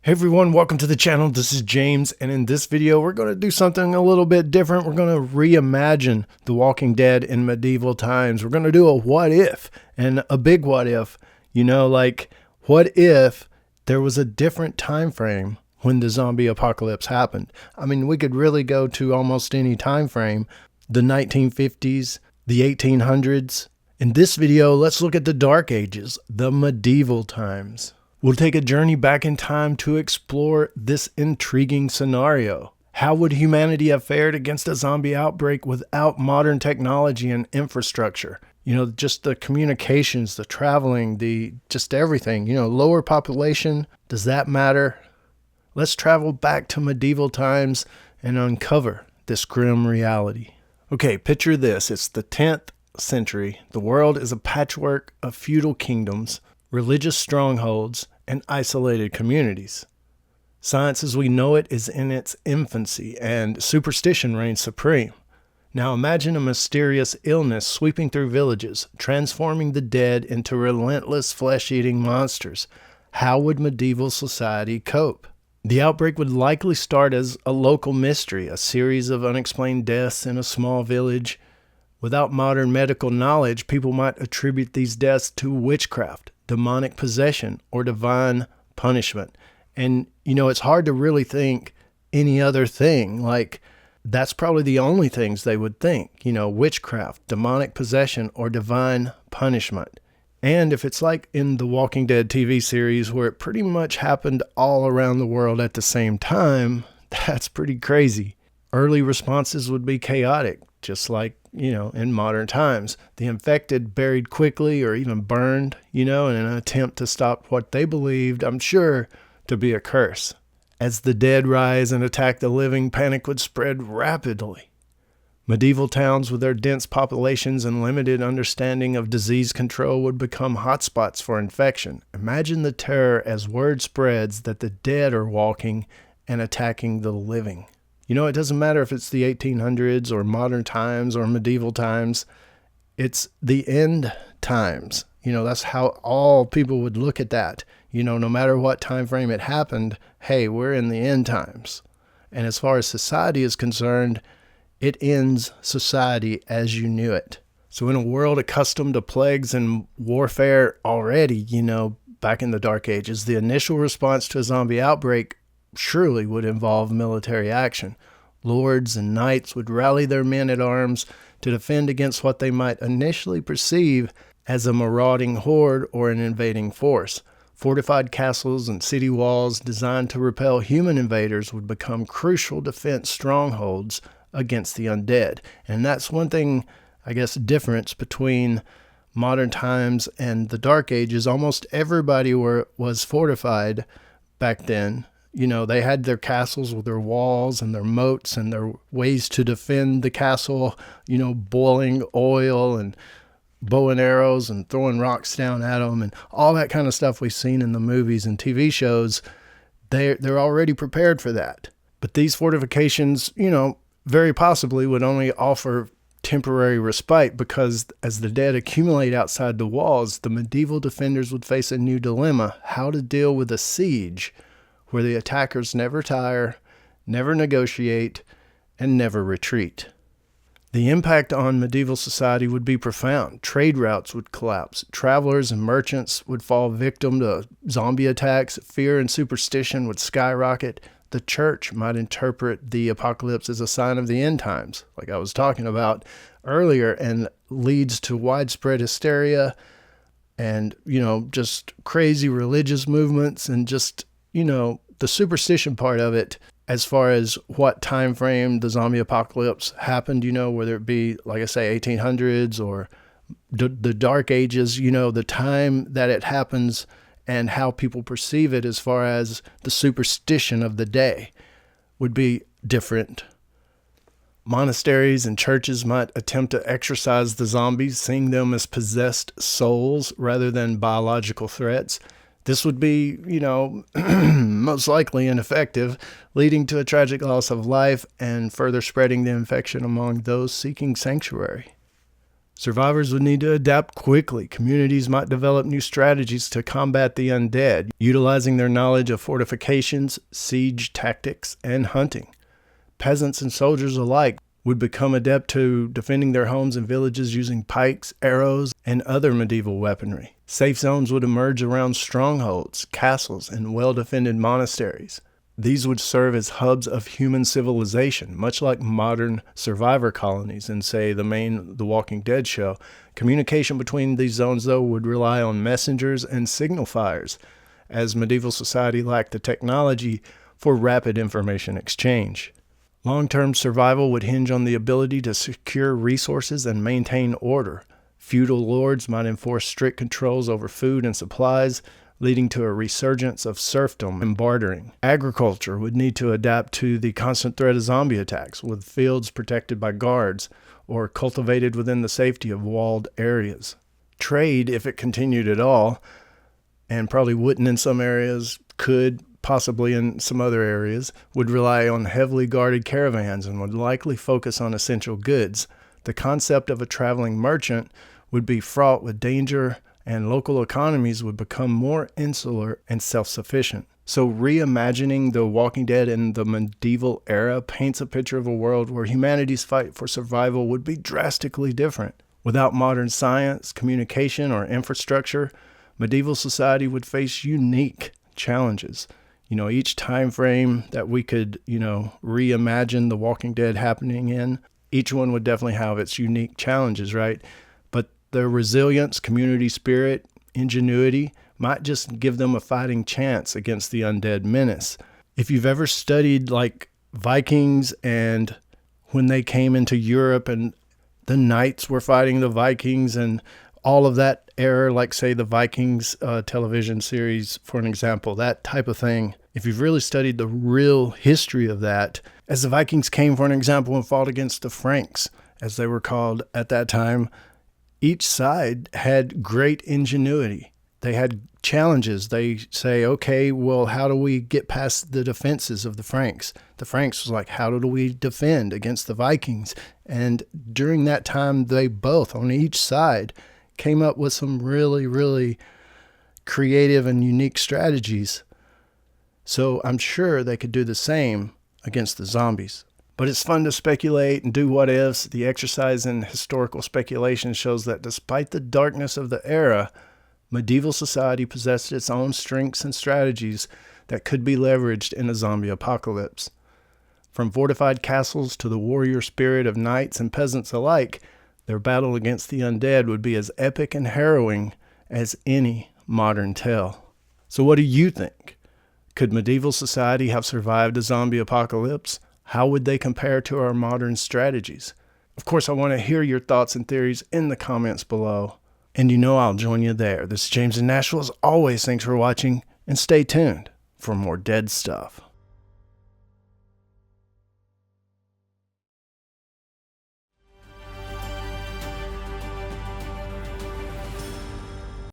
Hey everyone, welcome to the channel. This is James, and in this video we're going to do something a little bit different. We're going to reimagine The Walking Dead in medieval times. We're going to do a what if, and a big what if. Like what if there was a different time frame when the zombie apocalypse happened? I mean, we could really go to almost any time frame, the 1950s, the 1800s. In this video, let's look at the Dark Ages, the medieval times. We'll take a journey back in time to explore this intriguing scenario. How would humanity have fared against a zombie outbreak without modern technology and infrastructure? Just the communications, the traveling, just everything. Lower population, does that matter? Let's travel back to medieval times and uncover this grim reality. Okay, picture this. It's the 10th century. The world is a patchwork of feudal kingdoms, religious strongholds, and isolated communities. Science as we know it is in its infancy, and superstition reigns supreme. Now imagine a mysterious illness sweeping through villages, transforming the dead into relentless flesh-eating monsters. How would medieval society cope? The outbreak would likely start as a local mystery, a series of unexplained deaths in a small village. Without modern medical knowledge, people might attribute these deaths to witchcraft, demonic possession, or divine punishment. And, it's hard to really think any other thing. Like, that's probably the only things they would think, witchcraft, demonic possession, or divine punishment. And if it's like in the Walking Dead TV series where it pretty much happened all around the world at the same time, that's pretty crazy. Early responses would be chaotic, just like, in modern times. The infected buried quickly or even burned, in an attempt to stop what they believed, I'm sure, to be a curse. As the dead rise and attack the living, panic would spread rapidly. Medieval towns with their dense populations and limited understanding of disease control would become hotspots for infection. Imagine the terror as word spreads that the dead are walking and attacking the living. It doesn't matter if it's the 1800s or modern times or medieval times. It's the end times. That's how all people would look at that. No matter what time frame it happened, hey, we're in the end times. And as far as society is concerned, it ends society as you knew it. So in a world accustomed to plagues and warfare already, back in the Dark Ages, the initial response to a zombie outbreak surely would involve military action. Lords and knights would rally their men at arms to defend against what they might initially perceive as a marauding horde or an invading force. Fortified castles and city walls designed to repel human invaders would become crucial defense strongholds against the undead. And that's one thing, difference between modern times and the Dark Ages. Almost everybody was fortified back then. They had their castles with their walls and their moats and their ways to defend the castle, boiling oil and bow and arrows and throwing rocks down at them and all that kind of stuff we've seen in the movies and TV shows. They're already prepared for that. But these fortifications, very possibly would only offer temporary respite, because as the dead accumulate outside the walls, the medieval defenders would face a new dilemma: how to deal with a siege where the attackers never tire, never negotiate, and never retreat. The impact on medieval society would be profound. Trade routes would collapse. Travelers and merchants would fall victim to zombie attacks. Fear and superstition would skyrocket. The church might interpret the apocalypse as a sign of the end times, like I was talking about earlier, and leads to widespread hysteria and, just crazy religious movements and just, the superstition part of it, as far as what time frame the zombie apocalypse happened, whether it be, like I say, 1800s or the Dark Ages, the time that it happens and how people perceive it as far as the superstition of the day would be different. Monasteries and churches might attempt to exorcise the zombies, seeing them as possessed souls rather than biological threats. This would be, most likely ineffective, leading to a tragic loss of life and further spreading the infection among those seeking sanctuary. Survivors would need to adapt quickly. Communities might develop new strategies to combat the undead, utilizing their knowledge of fortifications, siege tactics, and hunting. Peasants and soldiers alike would become adept to defending their homes and villages using pikes, arrows, and other medieval weaponry. Safe zones would emerge around strongholds, castles, and well-defended monasteries. These would serve as hubs of human civilization, much like modern survivor colonies in, say, The Walking Dead show. Communication between these zones, though, would rely on messengers and signal fires, as medieval society lacked the technology for rapid information exchange. Long-term survival would hinge on the ability to secure resources and maintain order. Feudal lords might enforce strict controls over food and supplies, leading to a resurgence of serfdom and bartering. Agriculture would need to adapt to the constant threat of zombie attacks, with fields protected by guards or cultivated within the safety of walled areas. Trade, if it continued at all, and probably wouldn't in some areas, could possibly in some other areas, would rely on heavily guarded caravans and would likely focus on essential goods. The concept of a traveling merchant would be fraught with danger, and local economies would become more insular and self-sufficient. So reimagining The Walking Dead in the medieval era paints a picture of a world where humanity's fight for survival would be drastically different. Without modern science, communication, or infrastructure, medieval society would face unique challenges. Each time frame that we could, reimagine The Walking Dead happening in, each one would definitely have its unique challenges, right? But their resilience, community spirit, ingenuity might just give them a fighting chance against the undead menace. If you've ever studied like Vikings and when they came into Europe and the knights were fighting the Vikings and all of that era, like say the Vikings television series, for an example, that type of thing. If you've really studied the real history of that, as the Vikings came, for an example, and fought against the Franks, as they were called at that time, each side had great ingenuity. They had challenges. They say, okay, well, how do we get past the defenses of the Franks? The Franks was like, how do we defend against the Vikings? And during that time, they both, on each side, came up with some really, really creative and unique strategies. So I'm sure they could do the same against the zombies. But it's fun to speculate and do what ifs. The exercise in historical speculation shows that despite the darkness of the era, medieval society possessed its own strengths and strategies that could be leveraged in a zombie apocalypse. From fortified castles to the warrior spirit of knights and peasants alike, their battle against the undead would be as epic and harrowing as any modern tale. So what do you think? Could medieval society have survived a zombie apocalypse? How would they compare to our modern strategies? Of course, I want to hear your thoughts and theories in the comments below. And I'll join you there. This is James in Nashville. As always, thanks for watching, and stay tuned for more dead stuff.